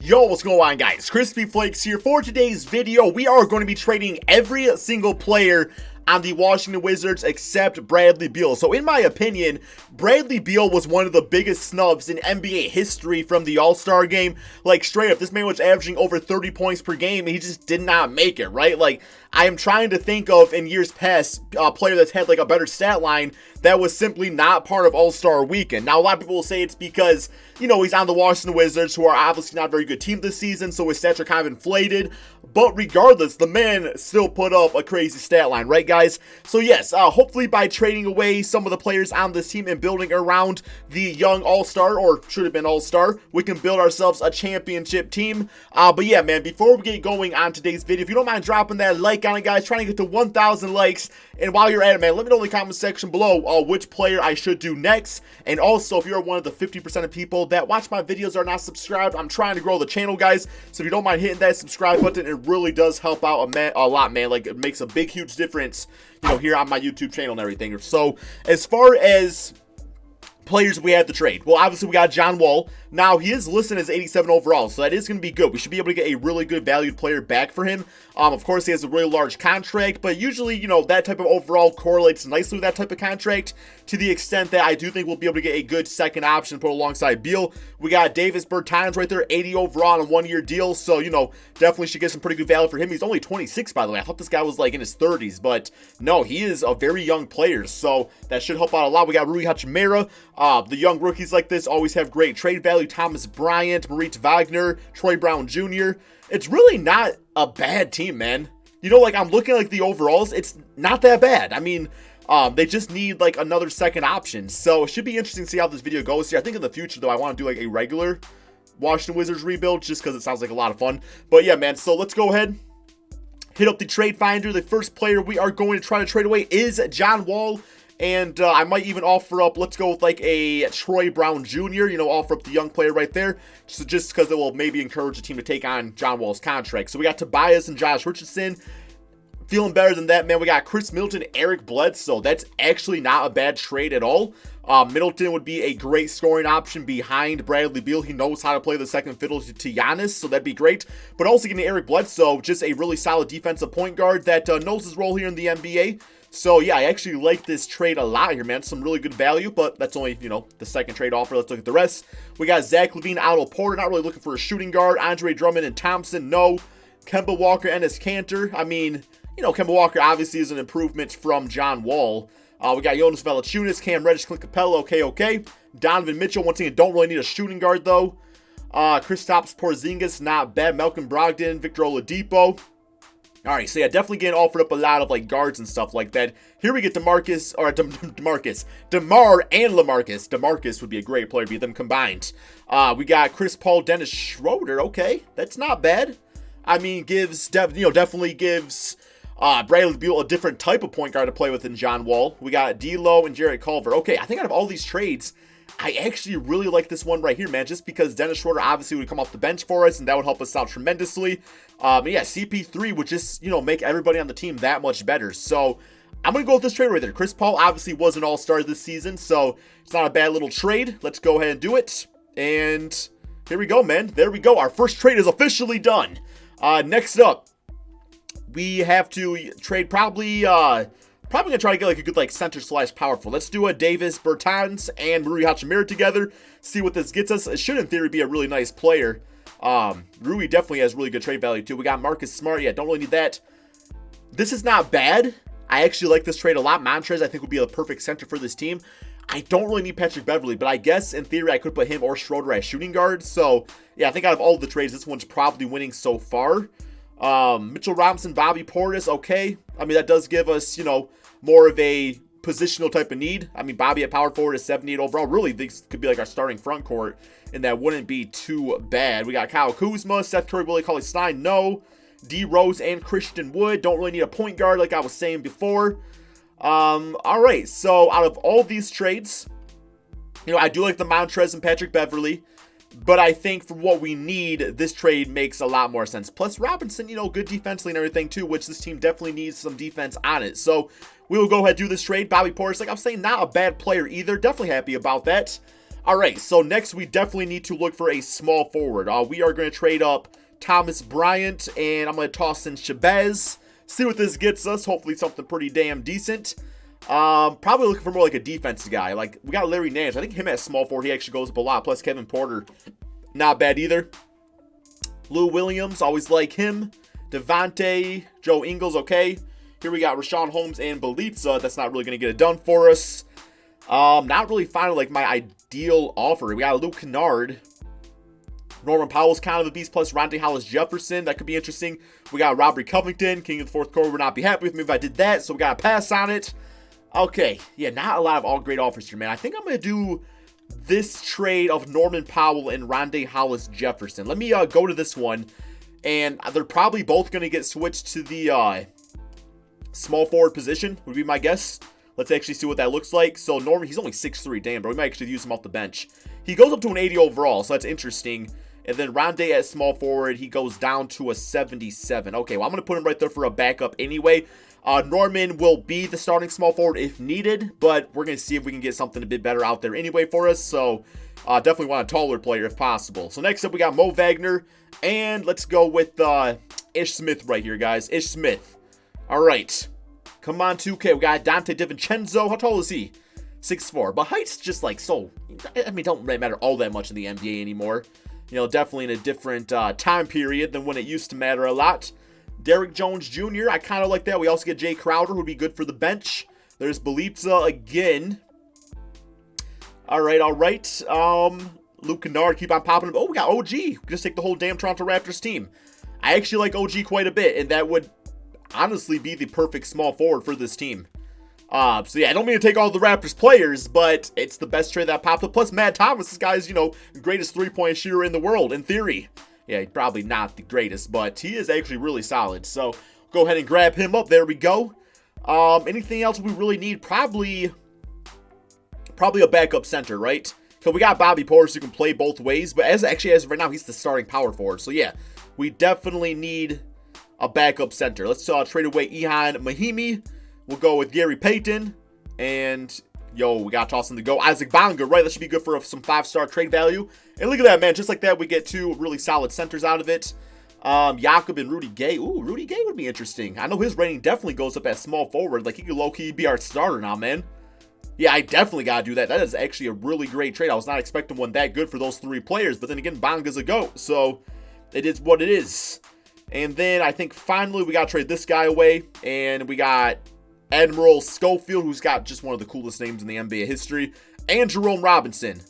Yo, what's going on, guys? Crispy Flakes here. For today's video, we are going to be trading every single player on the Washington Wizards except Bradley Beal. So in my opinion, Bradley Beal was one of the biggest snubs in NBA history from the All-Star game. Like, straight up, this man was averaging over 30 points per game and he just did not make it, right? Like, I am trying to think of, in years past, a player that's had like a better stat line that was simply not part of All-Star Weekend. Now, a lot of people will say it's because, you know, he's on the Washington Wizards, who are obviously not a very good team this season, so his stats are kind of inflated. But regardless, the man still put up a crazy stat line, right, guys? So yes, hopefully by trading away some of the players on this team and building around the young All-Star, or should have been All-Star, we can build ourselves a championship team. But yeah, man, before we get going on today's video, if you don't mind dropping that like on it, guys, trying to get to 1,000 likes. And while you're at it, man, let me know in the comment section below which player I should do next. And also, if you're one of the 50% of people that watch my videos are not subscribed, I'm trying to grow the channel, guys. So if you don't mind hitting that subscribe button, it really does help out a lot, man. Like, it makes a big, huge difference, you know, here on my YouTube channel and everything. So as far as players we had to trade, well, obviously we got John Wall. Now, he is listed as 87 overall, so that is going to be good. We should be able to get a really good valued player back for him. Of course, he has a really large contract, but usually, you know, that type of overall correlates nicely with that type of contract, to the extent that I do think we'll be able to get a good second option put alongside Beal. We got Davis Bertans right there, 80 overall on a one-year deal, so, you know, definitely should get some pretty good value for him. He's only 26, by the way. I thought this guy was, like, in his 30s, but no, he is a very young player, so that should help out a lot. We got Rui Hachimura. The young rookies like this always have great trade value. Thomas Bryant, Moritz Wagner, Troy Brown Jr. It's really not a bad team, man. You know, like, I'm looking at, like, the overalls. It's not that bad. I mean, they just need, like, another second option. So it should be interesting to see how this video goes here. I think in the future, though, I want to do, like, a regular Washington Wizards rebuild just because it sounds like a lot of fun. But yeah, man, so let's go ahead, hit up the trade finder. The first player we are going to try to trade away is John Wall. And I might even offer up, let's go with like a Troy Brown Jr., you know, offer up the young player right there, just because it will maybe encourage the team to take on John Wall's contract. So we got Tobias and Josh Richardson. Feeling better than that, man. We got Chris Middleton, Eric Bledsoe. That's actually not a bad trade at all. Middleton would be a great scoring option behind Bradley Beal. He knows how to play the second fiddle to Giannis, so that'd be great. But also getting Eric Bledsoe, just a really solid defensive point guard that knows his role here in the NBA. So yeah, I actually like this trade a lot here, man. Some really good value, but that's only, you know, the second trade offer. Let's look at the rest. We got Zach LaVine, Otto Porter. Not really looking for a shooting guard. Andre Drummond and Thompson, no. Kemba Walker, Enes Kanter. I mean, you know, Kemba Walker obviously is an improvement from John Wall. We got Jonas Valanciunas, Cam Reddish, Clint Capella, okay. Donovan Mitchell, once again, don't really need a shooting guard, though. Kristaps Porzingis, not bad. Malcolm Brogdon, Victor Oladipo. All right, so yeah, definitely getting offered up a lot of, like, guards and stuff like that. Here we get DeMar and LaMarcus. DeMarcus would be a great player, be them combined. We got Chris Paul, Dennis Schroeder. Okay, that's not bad. I mean, definitely gives Bradley Beal a different type of point guard to play with than John Wall. We got D'Lo and Jarrett Culver. Okay, I think out of all these trades, I actually really like this one right here, man, just because Dennis Schroeder obviously would come off the bench for us, and that would help us out tremendously. But yeah, CP3 would just, you know, make everybody on the team that much better. So I'm going to go with this trade right there. Chris Paul obviously was an all-star this season, so it's not a bad little trade. Let's go ahead and do it. And here we go, man. There we go. Our first trade is officially done. Next up, we have to trade probably gonna try to get like a good like center / powerful. Let's do a Davis Bertans and Rui Hachimura together. See what this gets us. It should in theory be a really nice player. Rui definitely has really good trade value too. We got Marcus Smart. Yeah, don't really need that. This is not bad. I actually like this trade a lot. Montrez, I think, would be a perfect center for this team. I don't really need Patrick Beverley, but I guess in theory I could put him or Schroeder as shooting guards. So yeah, I think out of all of the trades, this one's probably winning so far. Mitchell Robinson, Bobby Portis, okay. I mean, that does give us, you know, more of a positional type of need. I mean, Bobby at power forward is 78 overall. Really, this could be like our starting front court, and that wouldn't be too bad. We got Kyle Kuzma, Seth Curry, Willie Cauley-Stein, no. D Rose and Christian Wood. Don't really need a point guard like I was saying before. All right, so out of all these trades, you know, I do like the Montrez and Patrick Beverley. But I think for what we need, this trade makes a lot more sense. Plus, Robinson, you know, good defensively and everything too, which this team definitely needs some defense on it. So we will go ahead and do this trade. Bobby Portis, like I'm saying, not a bad player either. Definitely happy about that. All right, so next we definitely need to look for a small forward. We are going to trade up Thomas Bryant, and I'm going to toss in Shabazz. See what this gets us. Hopefully something pretty damn decent. Probably looking for more like a defensive guy. Like, we got Larry Nance. I think him at small forward, he actually goes up a lot. Plus Kevin Porter, not bad either. Lou Williams, always like him. Devontae, Joe Ingles, okay. Here we got Rashawn Holmes and Belitza. That's not really going to get it done for us. Not really finding like my ideal offer. We got Luke Kennard. Norman Powell's kind of a beast, plus Rondae Hollis-Jefferson. That could be interesting. We got Robert Covington, king of the fourth quarter. Would not be happy with me if I did that, so we got to pass on it. Okay, yeah, not a lot of all great offers here, man. I think I'm going to do this trade of Norman Powell and Rondae Hollis-Jefferson. Let me go to this one, and they're probably both going to get switched to the small forward position, would be my guess. Let's actually see what that looks like. So Norman, he's only 6'3", damn, but we might actually use him off the bench. He goes up to an 80 overall, so that's interesting. And then Rondae at small forward, he goes down to a 77. Okay, well, I'm going to put him right there for a backup anyway. Norman will be the starting small forward if needed, but we're going to see if we can get something a bit better out there anyway for us. So definitely want a taller player if possible. So next up, we got Mo Wagner, and let's go with Ish Smith right here, guys. Ish Smith. All right. Come on, 2K. We got Dante DiVincenzo. How tall is he? 6'4". But height's just like so, I mean, don't really matter all that much in the NBA anymore. You know, definitely in a different time period than when it used to matter a lot. Derrick Jones Jr., I kind of like that. We also get Jay Crowder, who would be good for the bench. There's Belitza again. All right, all right. Luke Kennard, keep on popping up. Oh, we got OG. We can just take the whole damn Toronto Raptors team. I actually like OG quite a bit, and that would honestly be the perfect small forward for this team. So yeah, I don't mean to take all the Raptors players, but it's the best trade that popped up. Plus Matt Thomas, this guy's, you know, the greatest three-point shooter in the world, in theory. Yeah, probably not the greatest, but he is actually really solid. So go ahead and grab him up. There we go. Anything else we really need? Probably a backup center, right? So we got Bobby Portis who can play both ways, but as of right now, he's the starting power forward. So yeah, we definitely need a backup center. Let's trade away Ihan Mahimi. We'll go with Gary Payton. And, yo, we got to toss in the go. Isaac Bonga, right? That should be good for some 5-star trade value. And look at that, man. Just like that, we get two really solid centers out of it. Jakob and Rudy Gay. Ooh, Rudy Gay would be interesting. I know his rating definitely goes up at small forward. Like, he could low-key be our starter now, man. Yeah, I definitely got to do that. That is actually a really great trade. I was not expecting one that good for those three players. But then again, Bonga's a GOAT. So, it is what it is. And then I think finally we got to trade this guy away. And we got Admiral Schofield, who's got just one of the coolest names in the NBA history. And Jerome Robinson.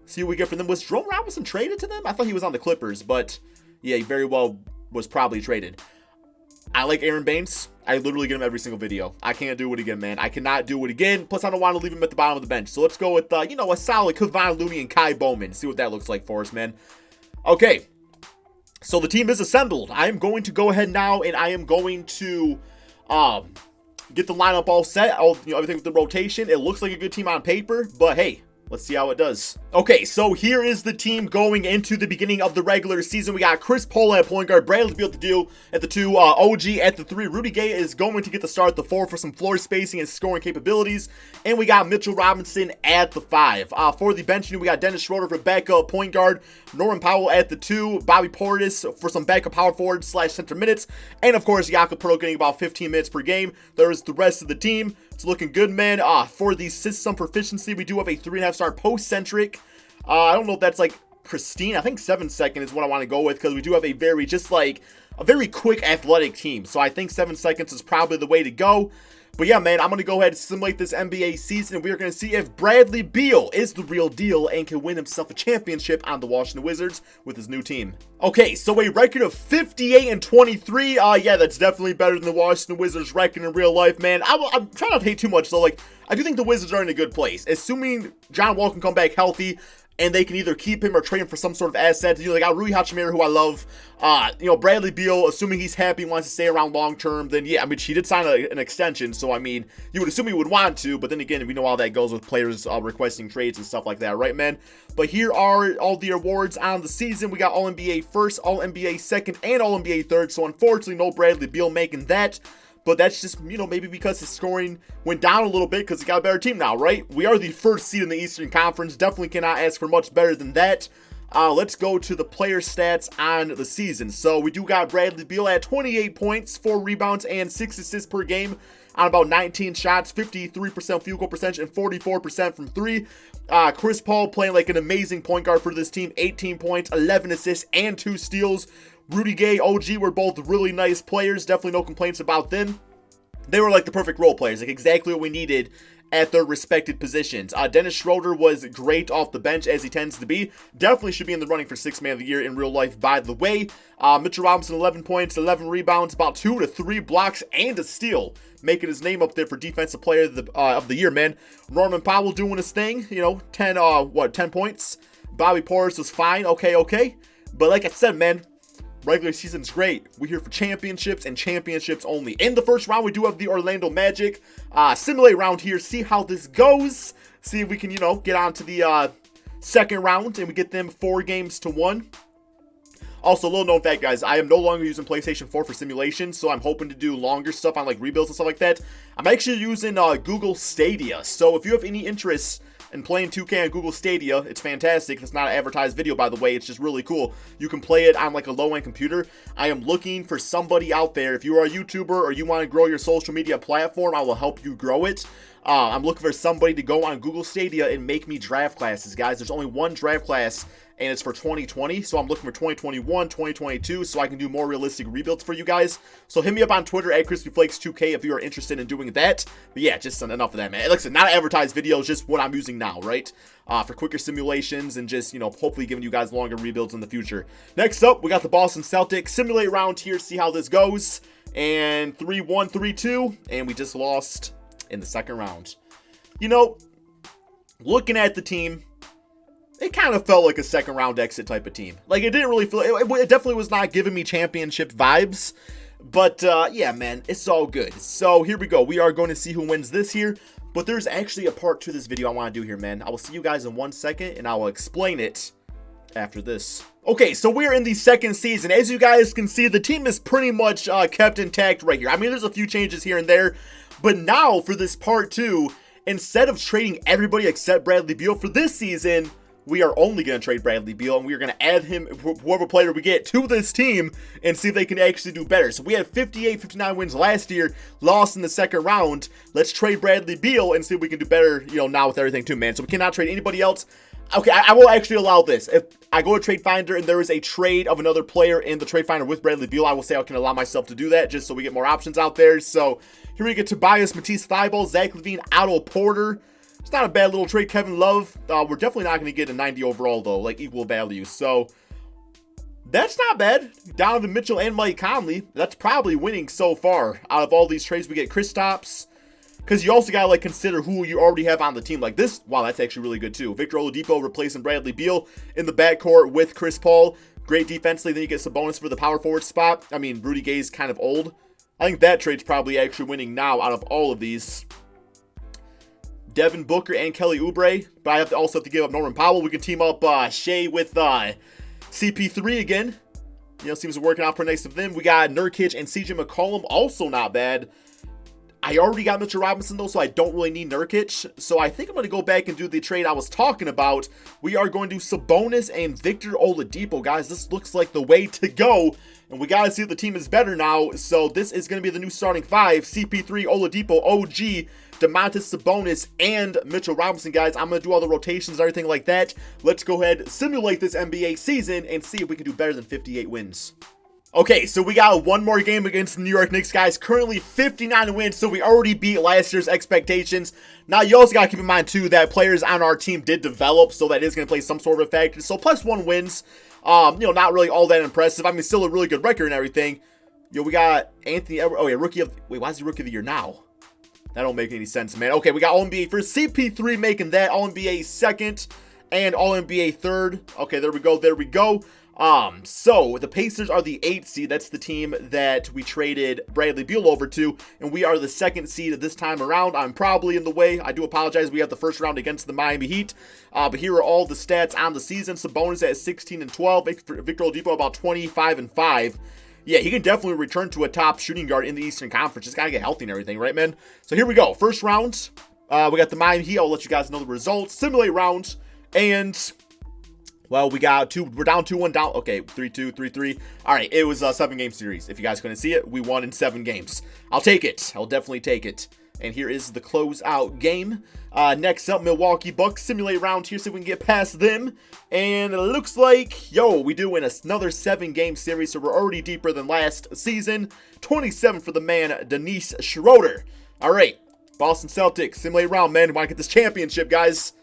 See what we get for them. Was Jerome Robinson traded to them? I thought he was on the Clippers. But yeah, he very well was probably traded. I like Aaron Baines. I literally get him every single video. I can't do it again, man. I cannot do it again. Plus, I don't want to leave him at the bottom of the bench. So let's go with, you know, a solid Kevon Looney and Kai Bowman. See what that looks like for us, man. Okay. So the team is assembled. I am going to go ahead now, and I am going to get the lineup all set. Everything with the rotation. It looks like a good team on paper, but hey, let's see how it does. Okay, so here is the team going into the beginning of the regular season. We got Chris Paul at point guard, Bradley Beal at the deal at the 2, OG at the 3. Rudy Gay is going to get the start at the 4 for some floor spacing and scoring capabilities. And we got Mitchell Robinson at the 5. For the bench unit, we got Dennis Schroeder for backup point guard, Norman Powell at the 2, Bobby Portis for some backup power forward / center minutes. And of course, Jakob Poeltl getting about 15 minutes per game. There's the rest of the team. It's looking good, man. For the system proficiency, we do have a 3.5-star post-centric. I don't know if that's like pristine. I think 7 second is what I want to go with because we do have a very quick athletic team. So I think 7 seconds is probably the way to go. But yeah, man, I'm going to go ahead and simulate this NBA season, and we're going to see if Bradley Beal is the real deal and can win himself a championship on the Washington Wizards with his new team. Okay, so a record of 58-23. Yeah, that's definitely better than the Washington Wizards record in real life, man. I'm trying not to hate too much, though. Like, I do think the Wizards are in a good place. Assuming John Wall can come back healthy, and they can either keep him or trade him for some sort of asset. You know, they got Rui Hachimura, who I love. You know, Bradley Beal, assuming he's happy, wants to stay around long term, then yeah, I mean, he did sign an extension, so I mean, you would assume he would want to, but then again, we know how that goes with players requesting trades and stuff like that, right, man? But here are all the awards on the season. We got All-NBA first, All-NBA second, and All-NBA third, so unfortunately, no Bradley Beal making that. but that's just, you know, maybe because his scoring went down a little bit because he got a better team now, right? We are the first seed in the Eastern Conference. Definitely cannot ask for much better than that. Let's go to the player stats on the season. So we do got Bradley Beal at 28 points, 4 rebounds, and 6 assists per game on about 19 shots, 53% field goal percentage, and 44% from 3. Chris Paul playing like an amazing point guard for this team, 18 points, 11 assists, and 2 steals. Rudy Gay, OG were both really nice players. Definitely no complaints about them. They were like the perfect role players, like exactly what we needed at their respected positions. Dennis Schroeder was great off the bench, as he tends to be. Definitely should be in the running for 6th man of the year in real life, by the way. Mitchell Robinson, 11 points, 11 rebounds, about 2 to 3 blocks, and a steal, making his name up there for defensive player of the year, man. Norman Powell doing his thing, you know, 10 points. Bobby Portis was fine, okay. But like I said, man, regular season's great. We're here for championships and championships only. In the first round, we do have the Orlando Magic. Simulate round here, see how this goes. See if we can, you know, get on to the second round and we get them 4-1. Also, little known fact, guys, I am no longer using PlayStation 4 for simulation, so I'm hoping to do longer stuff on like rebuilds and stuff like that. I'm actually using Google Stadia. So if you have any interest in playing 2K on Google Stadia, it's fantastic. It's not an advertised video, by the way. It's just really cool. You can play it on like a low-end computer. I am looking for somebody out there. If you are a YouTuber or you want to grow your social media platform, I will help you grow it. I'm looking for somebody to go on Google Stadia and make me draft classes, guys. There's only one draft class, and it's for 2020, so I'm looking for 2021, 2022, so I can do more realistic rebuilds for you guys. So hit me up on Twitter at CrispyFlakes2K if you are interested in doing that. But yeah, just enough of that, man. Like I said, not an advertised video, it's just what I'm using now, right? For quicker simulations and just, you know, hopefully giving you guys longer rebuilds in the future. Next up, we got the Boston Celtics. Simulate round here, see how this goes. And 3-1, 3-2, and we just lost in the second round. You know, looking at the team, it kind of felt like a second round exit type of team. Like, it didn't really feel, it definitely was not giving me championship vibes. But yeah, man, it's all good. So here we go. We are going to see who wins this here. But there's actually a part to this video I want to do here, man. I will see you guys in 1 second, and I will explain it after this. Okay, so we're in the second season. As you guys can see, the team is pretty much kept intact right here. I mean, there's a few changes here and there. But now, for this part 2, instead of trading everybody except Bradley Beal for this season, we are only going to trade Bradley Beal, and we are going to add him, whoever player we get, to this team and see if they can actually do better. So we had 58, 59 wins last year, lost in the second round. Let's trade Bradley Beal and see if we can do better, you know, now with everything too, man. So we cannot trade anybody else. Okay, I will actually allow this. If I go to Trade Finder and there is a trade of another player in the Trade Finder with Bradley Beal, I will say I can allow myself to do that just so we get more options out there. So here we get Tobias, Matisse Thybulle, Zach LaVine, Otto Porter. It's not a bad little trade. Kevin Love. We're definitely not going to get a 90 overall, though, like equal value. So that's not bad. Donovan Mitchell and Mike Conley. That's probably winning so far. Out of all these trades, we get Kristaps. Because you also got to, like, consider who you already have on the team. Like this, wow, that's actually really good, too. Victor Oladipo replacing Bradley Beal in the backcourt with Chris Paul. Great defensively. Then you get some bonus for the power forward spot. I mean, Rudy Gay's kind of old. I think that trade's probably actually winning now out of all of these. Devin Booker and Kelly Oubre. But I also have to give up Norman Powell. We can team up Shea with CP3 again. You know, seems to be working out pretty nice of them. We got Nurkic and CJ McCollum. Also not bad. I already got Mitchell Robinson, though, so I don't really need Nurkic. So I think I'm going to go back and do the trade I was talking about. We are going to do Sabonis and Victor Oladipo, guys. This looks like the way to go. And we got to see if the team is better now. So this is going to be the new starting 5. CP3, Oladipo, OG, Domantas Sabonis, and Mitchell Robinson, guys. I'm going to do all the rotations and everything like that. Let's go ahead, simulate this NBA season, and see if we can do better than 58 wins. Okay, so we got one more game against the New York Knicks, guys. Currently 59 wins, so we already beat last year's expectations. Now, you also got to keep in mind, too, that players on our team did develop, so that is going to play some sort of effect. So, +1 wins, you know, not really all that impressive. I mean, still a really good record and everything. Yo, we got Anthony Edwards. Oh, yeah, rookie of... Wait, why is he rookie of the year now? That don't make any sense, man. Okay, we got All-NBA first. CP3 making that. All-NBA second. And All-NBA third. Okay, there we go. There we go. So the Pacers are the 8th seed. That's the team that we traded Bradley Beal over to, and we are the 2nd seed this time around. I'm probably in the way. I do apologize. We have the first round against the Miami Heat. But here are all the stats on the season. Sabonis at 16-12. Victor Oladipo about 25-5. yeah, he can definitely return to a top shooting guard in the Eastern Conference. Just gotta get healthy and everything, right, man? So here we go. First round. We got the Miami Heat. I'll let you guys know the results. Simulate rounds. And, well, we got two. We're down 2-1 down. Okay, 3-2, 3-3. All right, it was a 7-game series. If you guys couldn't see it, we won in 7 games. I'll take it. I'll definitely take it. And here is the closeout game. Next up, Milwaukee Bucks. Simulate round here, see if we can get past them. And it looks like, yo, we do win another 7-game series, so we're already deeper than last season. 27 for the man, Dennis Schroeder. All right, Boston Celtics. Simulate round, man. Want to get this championship, guys.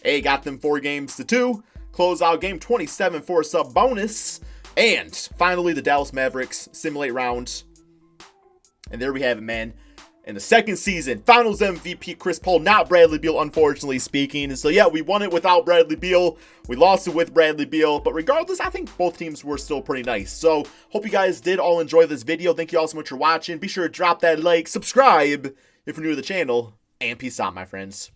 Hey, got them 4-2. Closeout game, 27 for a sub bonus. And finally, the Dallas Mavericks. Simulate round. And there we have it, man. In the second season, Finals MVP Chris Paul, not Bradley Beal, unfortunately speaking. And so, yeah, we won it without Bradley Beal. We lost it with Bradley Beal. But regardless, I think both teams were still pretty nice. So, hope you guys did all enjoy this video. Thank you all so much for watching. Be sure to drop that like, subscribe if you're new to the channel, and peace out, my friends.